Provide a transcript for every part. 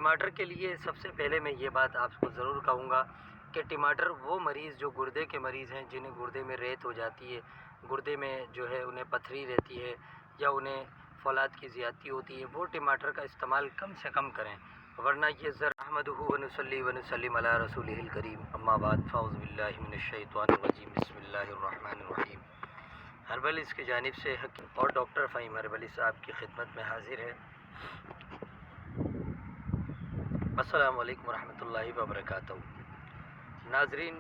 ٹماٹر کے لیے سب سے پہلے میں یہ بات آپ کو ضرور کہوں گا کہ ٹماٹر وہ مریض جو گردے کے مریض ہیں، جنہیں گردے میں ریت ہو جاتی ہے، گردے میں جو ہے انہیں پتھری رہتی ہے یا انہیں فولاد کی زیادتی ہوتی ہے، وہ ٹماٹر کا استعمال کم سے کم کریں، ورنہ یہ احمدہ ونصلی ونسلم علی رسولہ الکریم، اما بعد فاعوذ باللہ من الشیطان الرجیم، بسم اللہ الرحمن الرحیم۔ ہربلس کی جانب سے حکیم اور ڈاکٹر فہیم ہربلی صاحب کی خدمت میں حاضر ہے۔ السلام علیکم ورحمۃ اللہ وبرکاتہ۔ ناظرین،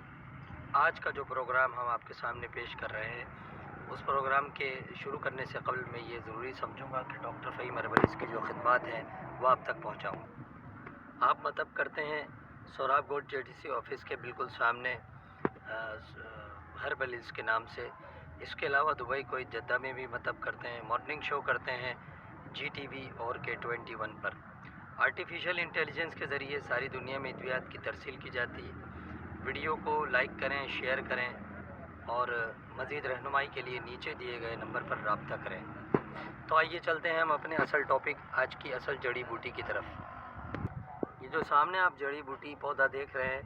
آج کا جو پروگرام ہم آپ کے سامنے پیش کر رہے ہیں، اس پروگرام کے شروع کرنے سے قبل میں یہ ضروری سمجھوں گا کہ ڈاکٹر فہیم ہربلی کی جو خدمات ہیں وہ آپ تک پہنچاؤں۔ آپ مطلب کرتے ہیں سوراب گوٹ JTC آفس کے بالکل سامنے ہربلیز کے نام سے۔ اس کے علاوہ دبئی کوئی جدہ میں بھی مطلب کرتے ہیں، مارننگ شو کرتے ہیں GTV اور K21 پر۔ آرٹیفیشل انٹیلیجنس کے ذریعے ساری دنیا میں ادویات کی ترسیل کی جاتی ہے۔ ویڈیو کو لائک کریں، شیئر کریں اور مزید رہنمائی کے لیے نیچے دیے گئے نمبر پر رابطہ کریں۔ تو آئیے چلتے ہیں ہم اپنے اصل ٹاپک، آج کی اصل جڑی بوٹی کی طرف۔ یہ جو سامنے آپ جڑی بوٹی پودا دیکھ رہے ہیں،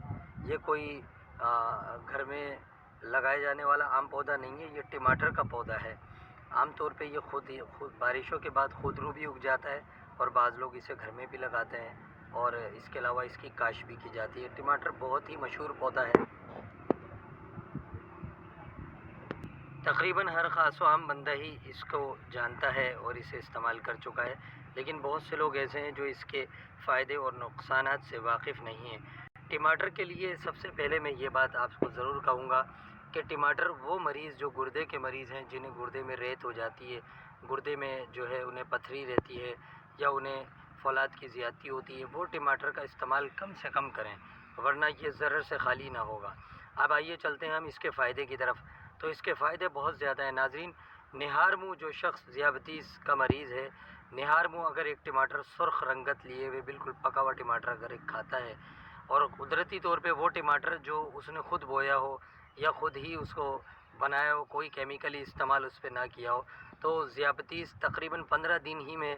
یہ کوئی گھر میں لگائے جانے والا عام پودا نہیں ہے، یہ ٹماٹر کا پودا ہے۔ عام طور پہ یہ خود بارشوں کے بعد خود رو بھی اگ جاتا ہے اور بعض لوگ اسے گھر میں بھی لگاتے ہیں، اور اس کے علاوہ اس کی کاشت بھی کی جاتی ہے۔ ٹماٹر بہت ہی مشہور پودا ہے، تقریباً ہر خاص و عام بندہ ہی اس کو جانتا ہے اور اسے استعمال کر چکا ہے، لیکن بہت سے لوگ ایسے ہیں جو اس کے فائدے اور نقصانات سے واقف نہیں ہیں۔ ٹماٹر کے لیے سب سے پہلے میں یہ بات آپ کو ضرور کہوں گا کہ ٹماٹر وہ مریض جو گردے کے مریض ہیں، جنہیں گردے میں ریت ہو جاتی ہے، گردے میں جو ہے انہیں پتھری رہتی ہے یا انہیں فولاد کی زیادتی ہوتی ہے، وہ ٹماٹر کا استعمال کم سے کم کریں، ورنہ یہ ضرر سے خالی نہ ہوگا۔ اب آئیے چلتے ہیں ہم اس کے فائدے کی طرف۔ تو اس کے فائدے بہت زیادہ ہیں ناظرین۔ نہار منہ جو شخص ذیابیطس کا مریض ہے، نہار منہ اگر ایک ٹماٹر سرخ رنگت لیے ہوئے بالکل پکا ہوا ٹماٹر اگر ایک کھاتا ہے، اور قدرتی طور پہ وہ ٹماٹر جو اس نے خود بویا ہو یا خود ہی اس کو بنایا ہو، کوئی کیمیکلی استعمال اس پہ نہ کیا ہو، تو ذیابیطس تقریباً 15 دن ہی میں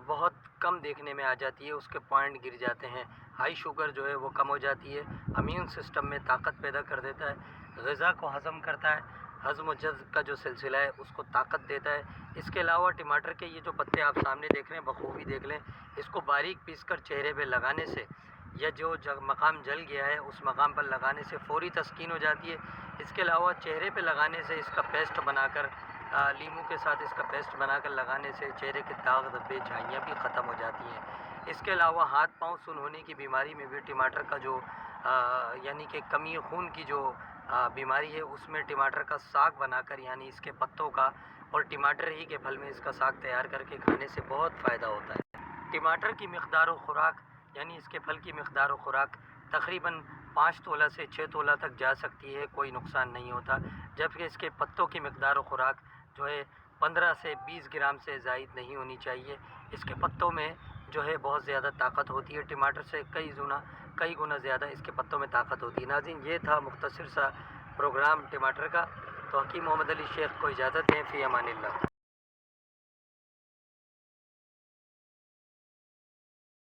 بہت کم دیکھنے میں آ جاتی ہے، اس کے پوائنٹ گر جاتے ہیں، ہائی شوگر جو ہے وہ کم ہو جاتی ہے، امیون سسٹم میں طاقت پیدا کر دیتا ہے، غذا کو ہضم کرتا ہے، ہضم و جذب کا جو سلسلہ ہے اس کو طاقت دیتا ہے۔ اس کے علاوہ ٹماٹر کے یہ جو پتے آپ سامنے دیکھ رہے ہیں، بخوبی دیکھ لیں، اس کو باریک پیس کر چہرے پہ لگانے سے یا جو مقام جل گیا ہے اس مقام پر لگانے سے فوری تسکین ہو جاتی ہے۔ اس کے علاوہ چہرے پہ لگانے سے اس کا پیسٹ بنا کر لیموں کے ساتھ اس کا پیسٹ بنا کر لگانے سے چہرے کے داغ دھبے جھائیاں بھی ختم ہو جاتی ہیں۔ اس کے علاوہ ہاتھ پاؤں سن ہونے کی بیماری میں بھی ٹماٹر کا جو یعنی کہ کمی خون کی جو بیماری ہے، اس میں ٹماٹر کا ساگ بنا کر، یعنی اس کے پتوں کا اور ٹماٹر ہی کے پھل میں اس کا ساگ تیار کر کے کھانے سے بہت فائدہ ہوتا ہے۔ ٹماٹر کی مقدار و خوراک، یعنی اس کے پھل کی مقدار و خوراک تقریباً 5 تولہ سے 6 تولہ تک جا سکتی ہے، کوئی نقصان نہیں ہوتا، جبکہ اس کے پتوں کی مقدار و خوراک جو ہے 15 سے 20 گرام سے زائد نہیں ہونی چاہیے۔ اس کے پتوں میں جو ہے بہت زیادہ طاقت ہوتی ہے، ٹماٹر سے کئی گنا زیادہ اس کے پتوں میں طاقت ہوتی ہے۔ ناظرین، یہ تھا مختصر سا پروگرام ٹماٹر کا۔ تو حکیم محمد علی شیخ کو اجازت دیں، فی امان اللہ۔